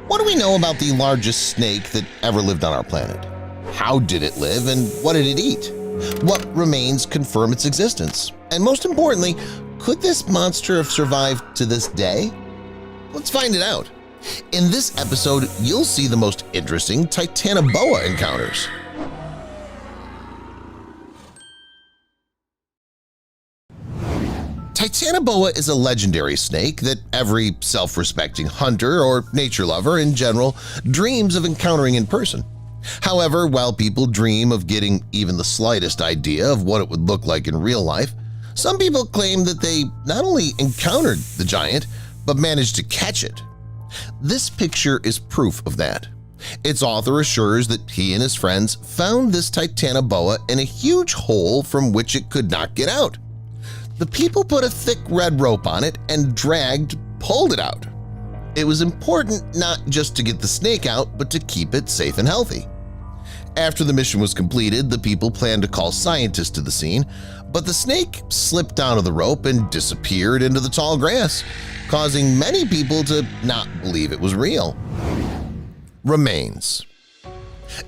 What do we know about the largest snake that ever lived on our planet? How did it live and what did it eat? What remains confirm its existence? And most importantly, could this monster have survived to this day? Let's find it out. In this episode, you'll see the most interesting Titanoboa encounters. Titanoboa is a legendary snake that every self-respecting hunter or nature lover in general dreams of encountering in person. However, while people dream of getting even the slightest idea of what it would look like in real life, some people claim that they not only encountered the giant, but managed to catch it. This picture is proof of that. Its author assures that he and his friends found this Titanoboa in a huge hole from which it could not get out. The people put a thick red rope on it and pulled it out. It was important not just to get the snake out, but to keep it safe and healthy. After the mission was completed, the people planned to call scientists to the scene, but the snake slipped out of the rope and disappeared into the tall grass, causing many people to not believe it was real. Remains.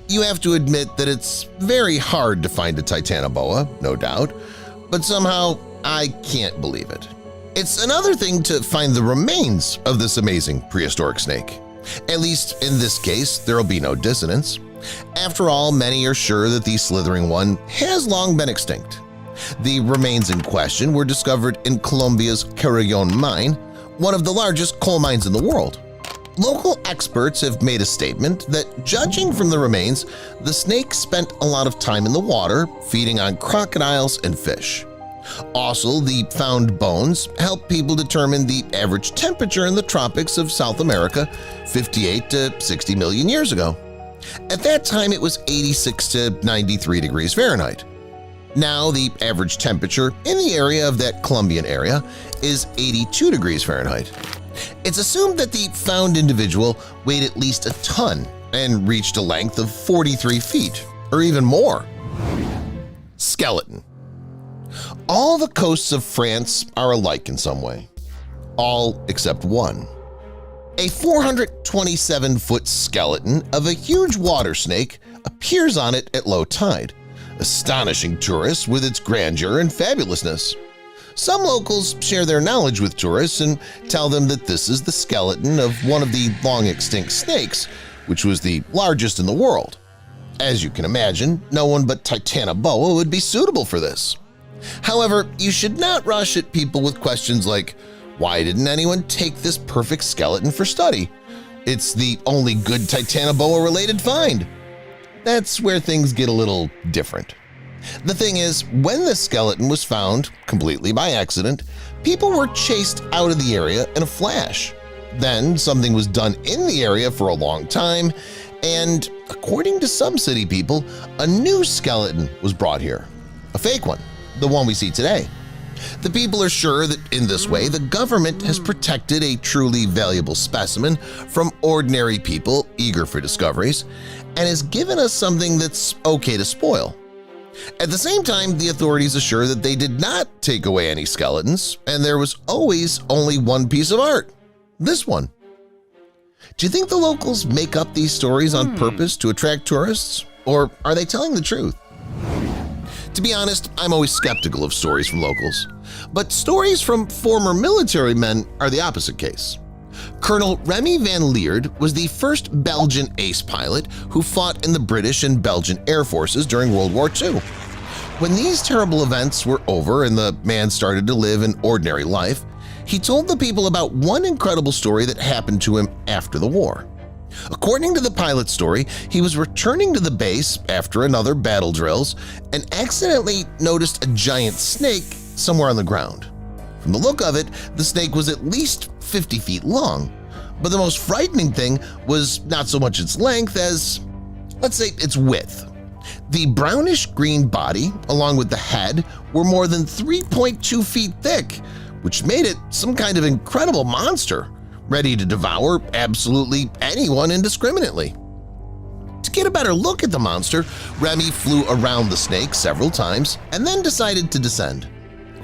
You have to admit that it's very hard to find a Titanoboa, no doubt, but somehow I can't believe it. It's another thing to find the remains of this amazing prehistoric snake. At least in this case, there'll be no dissonance. After all, many are sure that the slithering one has long been extinct. The remains in question were discovered in Colombia's Carrion mine, one of the largest coal mines in the world. Local experts have made a statement that, judging from the remains, the snake spent a lot of time in the water feeding on crocodiles and fish. Also, the found bones help people determine the average temperature in the tropics of South America 58 to 60 million years ago. At that time, it was 86 to 93 degrees Fahrenheit. Now, the average temperature in the area of that Colombian area is 82 degrees Fahrenheit. It's assumed that the found individual weighed at least a ton and reached a length of 43 feet, or even more. Skeleton. All the coasts of France are alike in some way. All except one. A 427-foot skeleton of a huge water snake appears on it at low tide, astonishing tourists with its grandeur and fabulousness. Some locals share their knowledge with tourists and tell them that this is the skeleton of one of the long-extinct snakes, which was the largest in the world. As you can imagine, no one but Titanoboa would be suitable for this. However, you should not rush at people with questions like, why didn't anyone take this perfect skeleton for study? It's the only good Titanoboa-related find. That's where things get a little different. The thing is, when the skeleton was found, completely by accident, people were chased out of the area in a flash. Then something was done in the area for a long time, and according to some city people, a new skeleton was brought here. A fake one. The one we see today. The people are sure that in this way the government has protected a truly valuable specimen from ordinary people eager for discoveries and has given us something that's okay to spoil. At the same time, the authorities assure that they did not take away any skeletons and there was always only one piece of art, this one. Do you think the locals make up these stories on purpose to attract tourists, or are they telling the truth? To be honest, I'm always skeptical of stories from locals, but stories from former military men are the opposite case. Colonel Remy van Leerd was the first Belgian ace pilot who fought in the British and Belgian Air Forces during World War II. When these terrible events were over and the man started to live an ordinary life, he told the people about one incredible story that happened to him after the war. According to the pilot's story, he was returning to the base after another battle drills and accidentally noticed a giant snake somewhere on the ground. From the look of it, the snake was at least 50 feet long, but the most frightening thing was not so much its length as, let's say, its width. The brownish-green body, along with the head, were more than 3.2 feet thick, which made it some kind of incredible monster, ready to devour absolutely anyone indiscriminately. To get a better look at the monster, Remy flew around the snake several times and then decided to descend.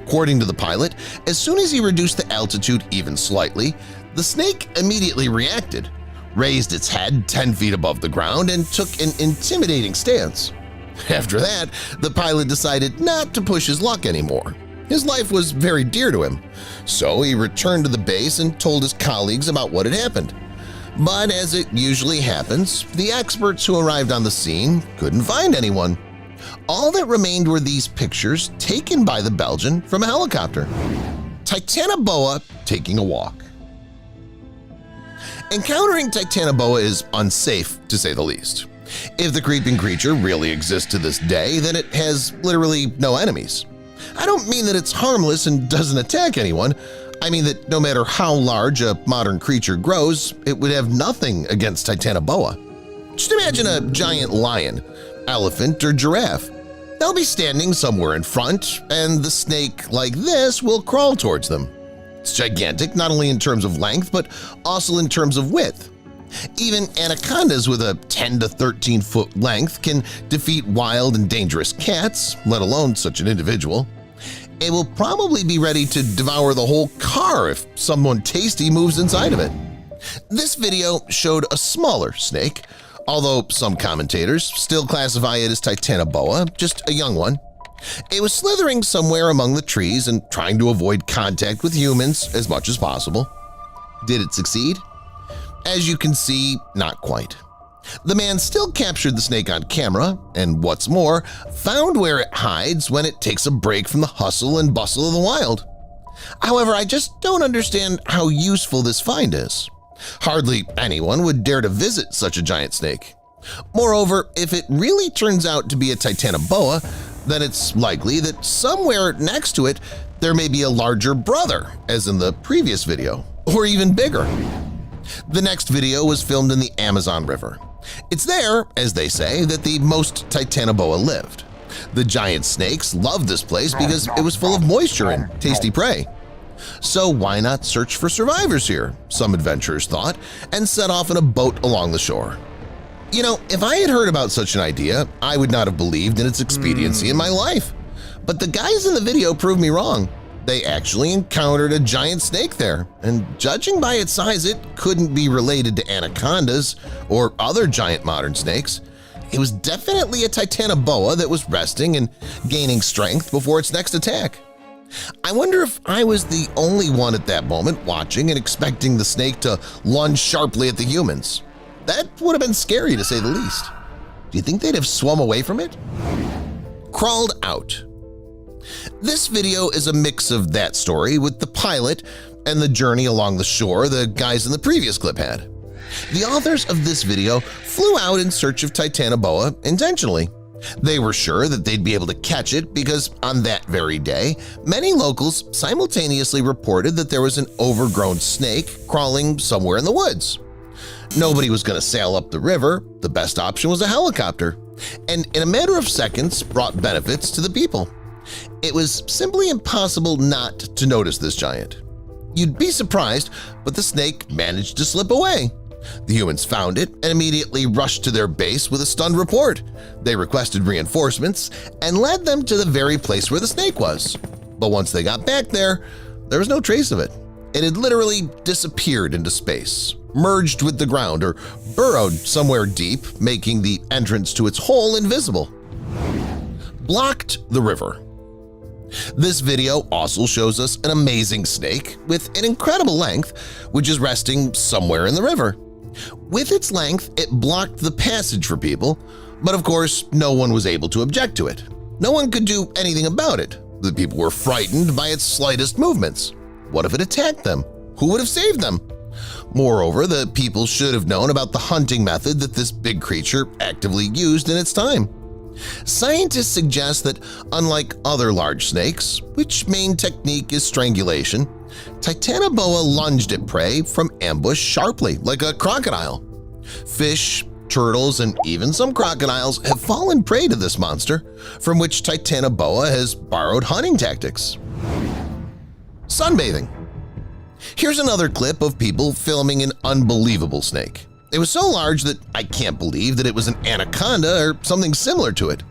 According to the pilot, as soon as he reduced the altitude even slightly, the snake immediately reacted, raised its head 10 feet above the ground, and took an intimidating stance. After that, the pilot decided not to push his luck anymore. His life was very dear to him, so he returned to the base and told his colleagues about what had happened. But as it usually happens, the experts who arrived on the scene couldn't find anyone. All that remained were these pictures taken by the Belgian from a helicopter. Titanoboa taking a walk. Encountering Titanoboa is unsafe, to say the least. If the creeping creature really exists to this day, then it has literally no enemies. I don't mean that it's harmless and doesn't attack anyone. I mean that no matter how large a modern creature grows, it would have nothing against Titanoboa. Just imagine a giant lion, elephant, or giraffe. They'll be standing somewhere in front, and the snake like this will crawl towards them. It's gigantic not only in terms of length, but also in terms of width. Even anacondas with a 10 to 13-foot length can defeat wild and dangerous cats, let alone such an individual. It will probably be ready to devour the whole car if someone tasty moves inside of it. This video showed a smaller snake, although some commentators still classify it as Titanoboa, just a young one. It was slithering somewhere among the trees and trying to avoid contact with humans as much as possible. Did it succeed? As you can see, not quite. The man still captured the snake on camera, and what's more, found where it hides when it takes a break from the hustle and bustle of the wild. However, I just don't understand how useful this find is. Hardly anyone would dare to visit such a giant snake. Moreover, if it really turns out to be a Titanoboa, then it's likely that somewhere next to it there may be a larger brother, as in the previous video, or even bigger. The next video was filmed in the Amazon River. It's there, as they say, that the most Titanoboa lived. The giant snakes loved this place because it was full of moisture and tasty prey. So why not search for survivors here, some adventurers thought, and set off in a boat along the shore. You know, if I had heard about such an idea, I would not have believed in its expediency in my life. But the guys in the video proved me wrong. They actually encountered a giant snake there, and judging by its size, it couldn't be related to anacondas or other giant modern snakes. It was definitely a Titanoboa that was resting and gaining strength before its next attack. I wonder if I was the only one at that moment watching and expecting the snake to lunge sharply at the humans. That would have been scary to say the least. Do you think they'd have swum away from it? Crawled out. This video is a mix of that story with the pilot and the journey along the shore the guys in the previous clip had. The authors of this video flew out in search of Titanoboa intentionally. They were sure that they'd be able to catch it because on that very day, many locals simultaneously reported that there was an overgrown snake crawling somewhere in the woods. Nobody was going to sail up the river. The best option was a helicopter, and in a matter of seconds brought benefits to the people. It was simply impossible not to notice this giant. You'd be surprised, but the snake managed to slip away. The humans found it and immediately rushed to their base with a stunned report. They requested reinforcements and led them to the very place where the snake was. But once they got back there was no trace of it. It had literally disappeared into space, merged with the ground, or burrowed somewhere deep, making the entrance to its hole invisible. Blocked the river. This video also shows us an amazing snake with an incredible length, which is resting somewhere in the river. With its length, it blocked the passage for people, but of course no one was able to object to it. No one could do anything about it. The people were frightened by its slightest movements. What if it attacked them? Who would have saved them? Moreover, the people should have known about the hunting method that this big creature actively used in its time. Scientists suggest that unlike other large snakes, which main technique is strangulation, Titanoboa lunged at prey from ambush sharply like a crocodile. Fish, turtles, and even some crocodiles have fallen prey to this monster, from which Titanoboa has borrowed hunting tactics. Sunbathing. Here's another clip of people filming an unbelievable snake. It was so large that I can't believe that it was an anaconda or something similar to it.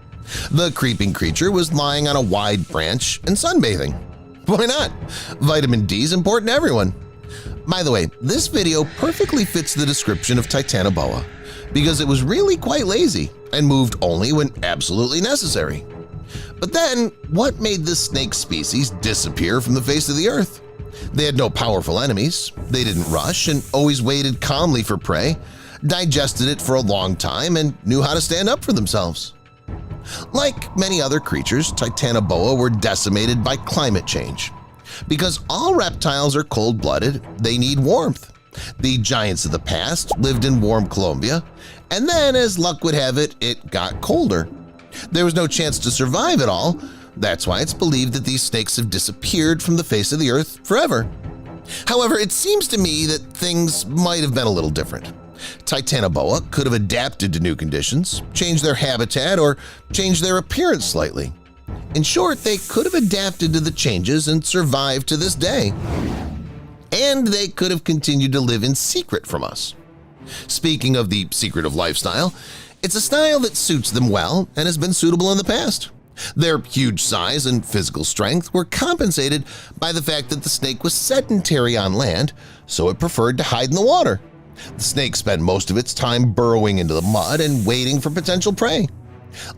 The creeping creature was lying on a wide branch and sunbathing. Why not? Vitamin D is important to everyone. By the way, this video perfectly fits the description of Titanoboa because it was really quite lazy and moved only when absolutely necessary. But then, what made this snake species disappear from the face of the earth? They had no powerful enemies, they didn't rush and always waited calmly for prey, digested it for a long time, and knew how to stand up for themselves. Like many other creatures, Titanoboa were decimated by climate change. Because all reptiles are cold-blooded, they need warmth. The giants of the past lived in warm Colombia, and then, as luck would have it, it got colder. There was no chance to survive at all. That's why it's believed that these snakes have disappeared from the face of the earth forever. However, it seems to me that things might have been a little different. Titanoboa could have adapted to new conditions, changed their habitat, or changed their appearance slightly. In short, they could have adapted to the changes and survived to this day. And they could have continued to live in secret from us. Speaking of the secretive lifestyle, it's a style that suits them well and has been suitable in the past. Their huge size and physical strength were compensated by the fact that the snake was sedentary on land, so it preferred to hide in the water. The snake spent most of its time burrowing into the mud and waiting for potential prey.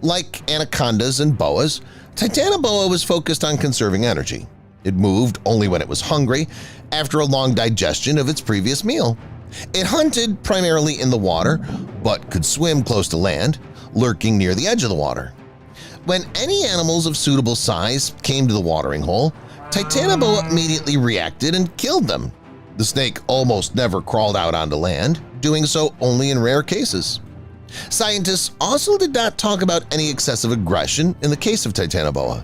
Like anacondas and boas, Titanoboa was focused on conserving energy. It moved only when it was hungry after a long digestion of its previous meal. It hunted primarily in the water, but could swim close to land, lurking near the edge of the water. When any animals of suitable size came to the watering hole, Titanoboa immediately reacted and killed them. The snake almost never crawled out onto land, doing so only in rare cases. Scientists also did not talk about any excessive aggression in the case of Titanoboa.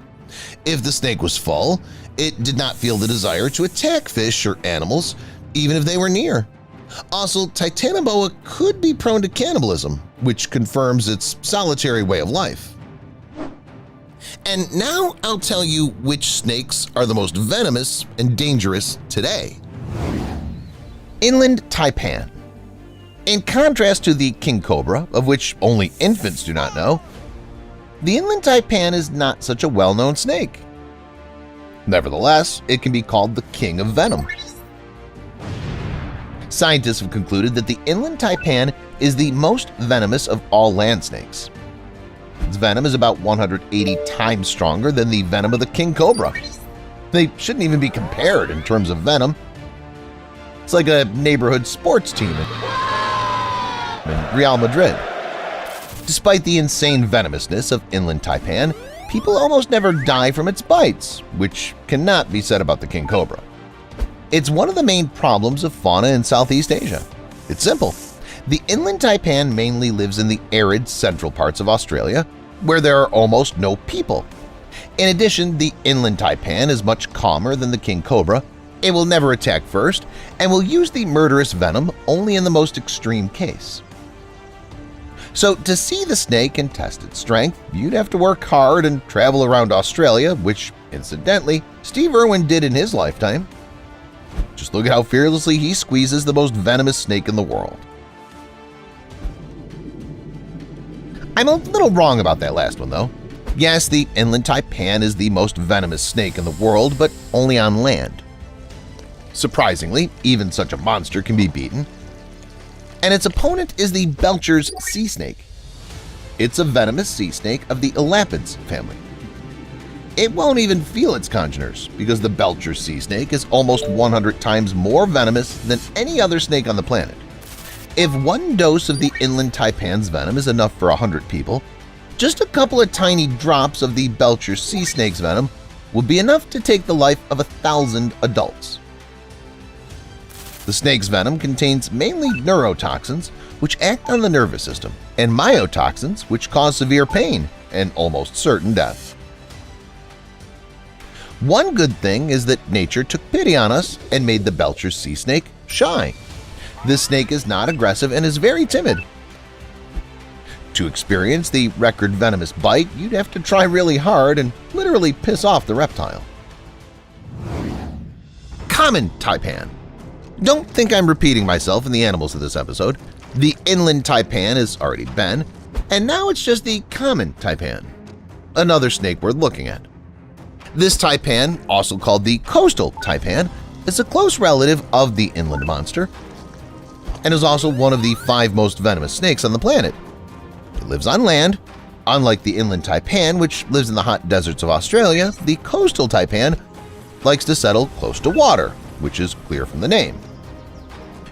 If the snake was full, it did not feel the desire to attack fish or animals, even if they were near. Also, Titanoboa could be prone to cannibalism, which confirms its solitary way of life. And now I'll tell you which snakes are the most venomous and dangerous today. Inland taipan. In contrast to the king cobra, of which only infants do not know, the inland taipan is not such a well-known snake. Nevertheless, it can be called the king of venom. Scientists have concluded that the inland taipan is the most venomous of all land snakes. Its venom is about 180 times stronger than the venom of the king cobra. They shouldn't even be compared in terms of venom. It's like a neighborhood sports team in Real Madrid. Despite the insane venomousness of inland taipan, people almost never die from its bites, which cannot be said about the king cobra. It's one of the main problems of fauna in Southeast Asia. It's simple. The inland taipan mainly lives in the arid central parts of Australia, where there are almost no people. In addition, the inland taipan is much calmer than the king cobra. It will never attack first and will use the murderous venom only in the most extreme case. So to see the snake and test its strength, you'd have to work hard and travel around Australia, which, incidentally, Steve Irwin did in his lifetime. Just look at how fearlessly he squeezes the most venomous snake in the world. I'm a little wrong about that last one, though. Yes, the inland taipan is the most venomous snake in the world, but only on land. Surprisingly, even such a monster can be beaten. And its opponent is the Belcher's sea snake. It's a venomous sea snake of the elapids family. It won't even feel its congeners because the Belcher's sea snake is almost 100 times more venomous than any other snake on the planet. If one dose of the inland taipan's venom is enough for 100 people, just a couple of tiny drops of the Belcher's sea snake's venom would be enough to take the life of 1,000 adults. The snake's venom contains mainly neurotoxins, which act on the nervous system, and myotoxins, which cause severe pain and almost certain death. One good thing is that nature took pity on us and made the Belcher's sea snake shy. This snake is not aggressive and is very timid. To experience the record venomous bite, you'd have to try really hard and literally piss off the reptile. Common taipan. Don't think I'm repeating myself in the animals of this episode. The inland taipan has already been, and now it's just the common taipan, another snake worth looking at. This taipan, also called the coastal taipan, is a close relative of the inland monster and is also one of the 5 most venomous snakes on the planet. It lives on land. Unlike the inland taipan, which lives in the hot deserts of Australia, the coastal taipan likes to settle close to water, which is clear from the name.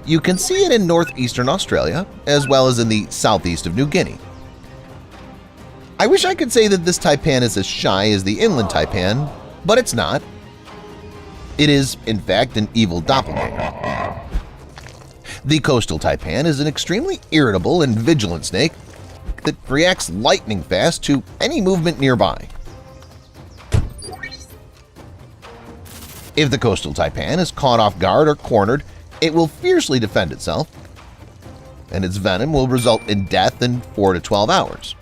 You can see it in northeastern Australia as well as in the southeast of New Guinea. I wish I could say that this taipan is as shy as the inland taipan, but it's not. It is, in fact, an evil doppelganger. The coastal taipan is an extremely irritable and vigilant snake that reacts lightning fast to any movement nearby. If the coastal taipan is caught off guard or cornered, it will fiercely defend itself, and its venom will result in death in 4 to 12 hours.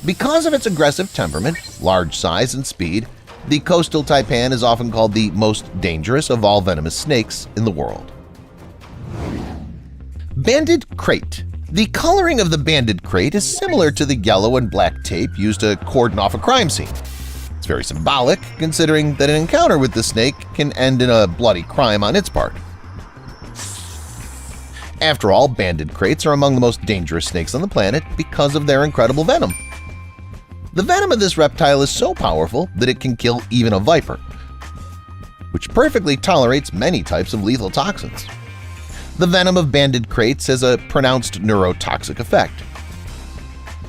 Because of its aggressive temperament, large size, and speed, the coastal taipan is often called the most dangerous of all venomous snakes in the world. Banded crate. The coloring of the banded crate is similar to the yellow and black tape used to cordon off a crime scene. It's very symbolic, considering that an encounter with the snake can end in a bloody crime on its part. After all, banded crates are among the most dangerous snakes on the planet because of their incredible venom. The venom of this reptile is so powerful that it can kill even a viper, which perfectly tolerates many types of lethal toxins. The venom of banded crates has a pronounced neurotoxic effect.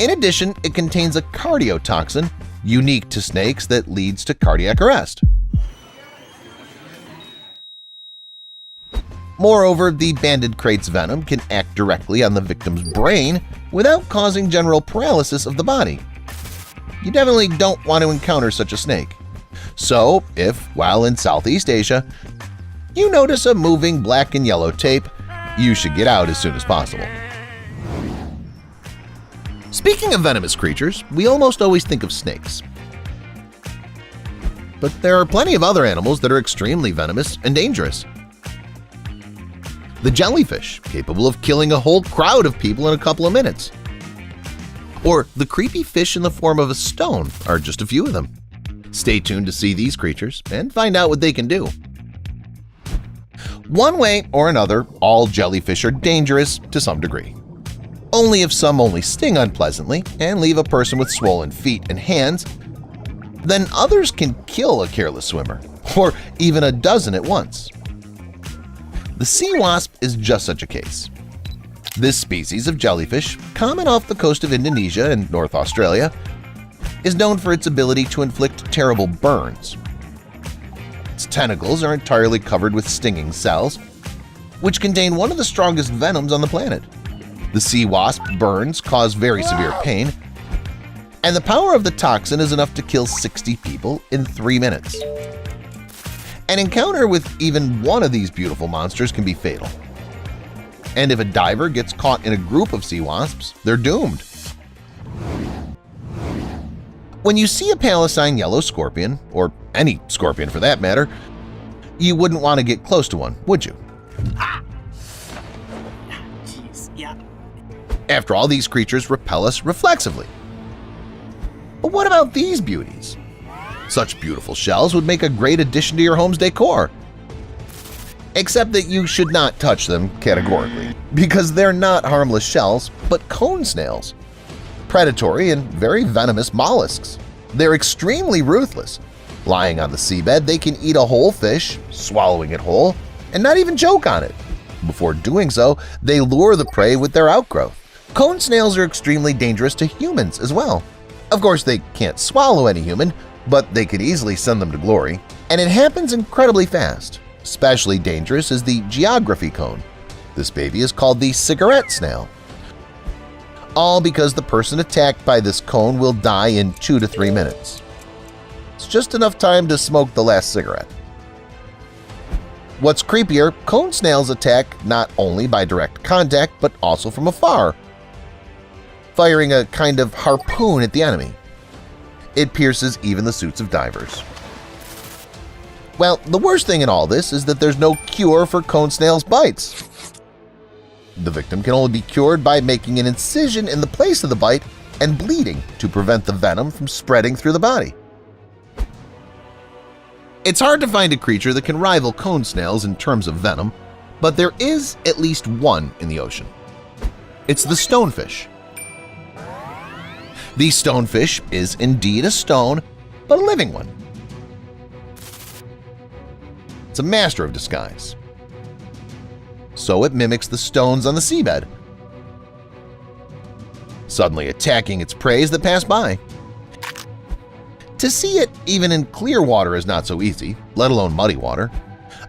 In addition, it contains a cardiotoxin unique to snakes that leads to cardiac arrest. Moreover, the banded crate's venom can act directly on the victim's brain without causing general paralysis of the body. You definitely don't want to encounter such a snake. So, if, while in Southeast Asia, you notice a moving black and yellow tape, you should get out as soon as possible. Speaking of venomous creatures, we almost always think of snakes. But there are plenty of other animals that are extremely venomous and dangerous. The jellyfish, capable of killing a whole crowd of people in a couple of minutes. Or the creepy fish in the form of a stone are just a few of them. Stay tuned to see these creatures and find out what they can do. One way or another, all jellyfish are dangerous to some degree. Only if some only sting unpleasantly and leave a person with swollen feet and hands, then others can kill a careless swimmer, or even a dozen at once. The sea wasp is just such a case. This species of jellyfish, common off the coast of Indonesia and North Australia, is known for its ability to inflict terrible burns. Its tentacles are entirely covered with stinging cells, which contain one of the strongest venoms on the planet. The sea wasp burns cause very severe pain, and the power of the toxin is enough to kill 60 people in 3 minutes. An encounter with even one of these beautiful monsters can be fatal. And if a diver gets caught in a group of sea wasps, they're doomed. When you see a Palestine yellow scorpion, or any scorpion for that matter, you wouldn't want to get close to one, would you? After all, these creatures repel us reflexively. But what about these beauties? Such beautiful shells would make a great addition to your home's decor. Except that you should not touch them categorically, because they're not harmless shells, but cone snails. Predatory and very venomous mollusks. They're extremely ruthless. Lying on the seabed, they can eat a whole fish, swallowing it whole, and not even choke on it. Before doing so, they lure the prey with their outgrowth. Cone snails are extremely dangerous to humans as well. Of course, they can't swallow any human, but they could easily send them to glory. And it happens incredibly fast. Especially dangerous is the geography cone. This baby is called the cigarette snail. All because the person attacked by this cone will die in 2 to 3 minutes. It's just enough time to smoke the last cigarette. What's creepier, cone snails attack not only by direct contact but also from afar, firing a kind of harpoon at the enemy. It pierces even the suits of divers. Well, the worst thing in all this is that there's no cure for cone snails' bites. The victim can only be cured by making an incision in the place of the bite and bleeding to prevent the venom from spreading through the body. It's hard to find a creature that can rival cone snails in terms of venom, but there is at least one in the ocean. It's the stonefish. The stonefish is indeed a stone, but a living one. It's a master of disguise. So it mimics the stones on the seabed, suddenly attacking its prey that pass by. To see it even in clear water is not so easy, let alone muddy water.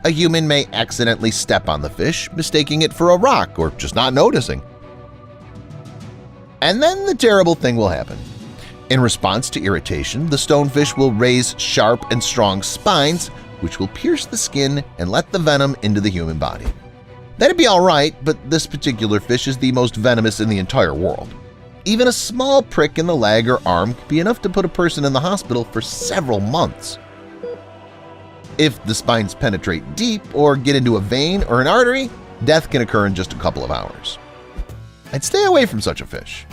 A human may accidentally step on the fish, mistaking it for a rock or just not noticing. And then the terrible thing will happen. In response to irritation, the stonefish will raise sharp and strong spines which will pierce the skin and let the venom into the human body. That'd be all right, but this particular fish is the most venomous in the entire world. Even a small prick in the leg or arm could be enough to put a person in the hospital for several months. If the spines penetrate deep or get into a vein or an artery, death can occur in just a couple of hours. I'd stay away from such a fish.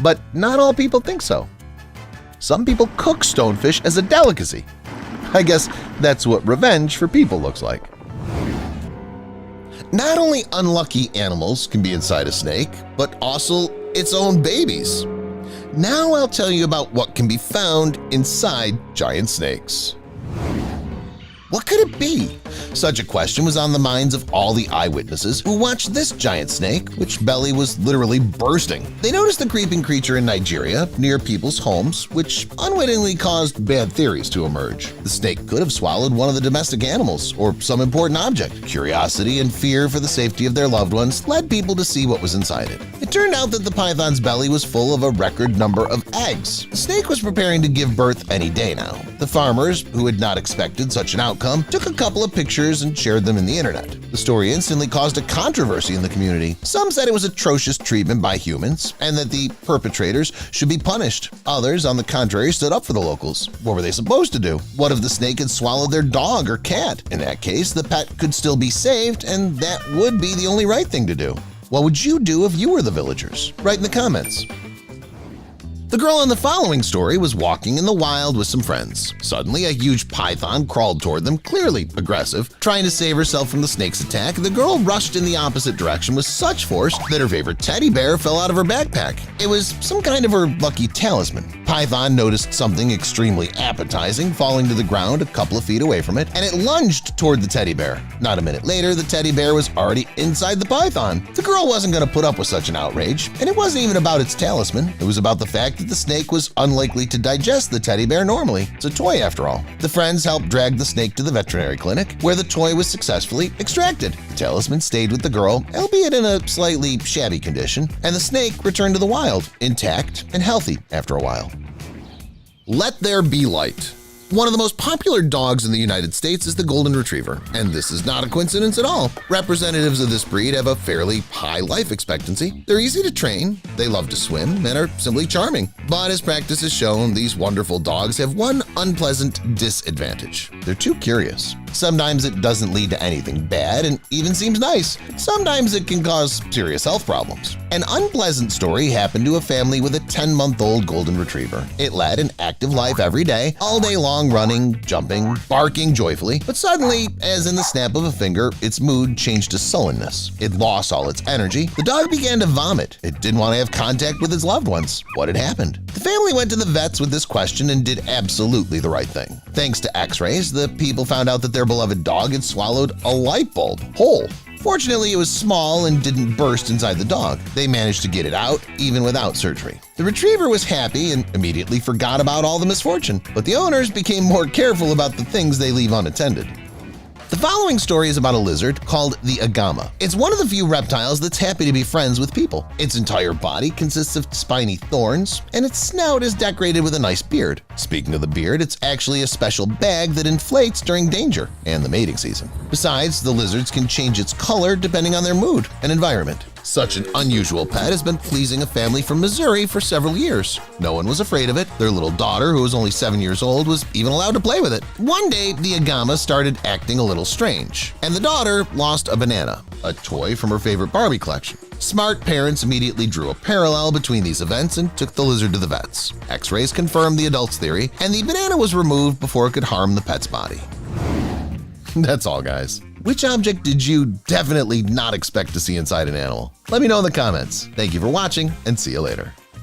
But not all people think so. Some people cook stonefish as a delicacy. I guess that's what revenge for people looks like. Not only unlucky animals can be inside a snake, but also its own babies. Now I'll tell you about what can be found inside giant snakes. What could it be? Such a question was on the minds of all the eyewitnesses who watched this giant snake, which belly was literally bursting. They noticed the creeping creature in Nigeria near people's homes, which unwittingly caused bad theories to emerge. The snake could have swallowed one of the domestic animals or some important object. Curiosity and fear for the safety of their loved ones led people to see what was inside it. It turned out that the python's belly was full of a record number of eggs. The snake was preparing to give birth any day now. The farmers, who had not expected such an outcome, took a couple of pictures and shared them in the internet. The story instantly caused a controversy in the community. Some said it was atrocious treatment by humans and that the perpetrators should be punished. Others, on the contrary, stood up for the locals. What were they supposed to do? What if the snake had swallowed their dog or cat? In that case, the pet could still be saved, and that would be the only right thing to do. What would you do if you were the villagers? Write in the comments. The girl in the following story was walking in the wild with some friends. Suddenly, a huge python crawled toward them, clearly aggressive. Trying to save herself from the snake's attack, the girl rushed in the opposite direction with such force that her favorite teddy bear fell out of her backpack. It was some kind of her lucky talisman. Python noticed something extremely appetizing falling to the ground a couple of feet away from it, and it lunged toward the teddy bear. Not a minute later, the teddy bear was already inside the python. The girl wasn't going to put up with such an outrage, and it wasn't even about its talisman. It was about the fact that the snake was unlikely to digest the teddy bear normally. It's a toy after all. The friends helped drag the snake to the veterinary clinic, where the toy was successfully extracted. The talisman stayed with the girl, albeit in a slightly shabby condition, and the snake returned to the wild, intact and healthy after a while. Let there be light. One of the most popular dogs in the United States is the Golden Retriever, and this is not a coincidence at all. Representatives of this breed have a fairly high life expectancy. They're easy to train, they love to swim, and are simply charming. But as practice has shown, these wonderful dogs have one unpleasant disadvantage. They're too curious. Sometimes it doesn't lead to anything bad and even seems nice. Sometimes it can cause serious health problems. An unpleasant story happened to a family with a 10-month-old Golden Retriever. It led an active life every day, all day long running, jumping, barking joyfully. But suddenly, as in the snap of a finger, its mood changed to sullenness. It lost all its energy. The dog began to vomit. It didn't want to have contact with its loved ones. What had happened? The family went to the vets with this question and did absolutely the right thing. Thanks to x-rays, the people found out that their beloved dog had swallowed a light bulb whole. Fortunately, it was small and didn't burst inside the dog. They managed to get it out, even without surgery. The retriever was happy and immediately forgot about all the misfortune, but the owners became more careful about the things they leave unattended. The following story is about a lizard called the agama. It's one of the few reptiles that's happy to be friends with people. Its entire body consists of spiny thorns, and its snout is decorated with a nice beard. Speaking of the beard, it's actually a special bag that inflates during danger and the mating season. Besides, the lizards can change its color depending on their mood and environment. Such an unusual pet has been pleasing a family from Missouri for several years. No one was afraid of it. Their little daughter, who was only 7 years old, was even allowed to play with it. One day, the agama started acting a little strange, and the daughter lost a banana, a toy from her favorite Barbie collection. Smart parents immediately drew a parallel between these events and took the lizard to the vets. X-rays confirmed the adult's theory, and the banana was removed before it could harm the pet's body. That's all, guys. Which object did you definitely not expect to see inside an animal? Let me know in the comments. Thank you for watching, and see you later.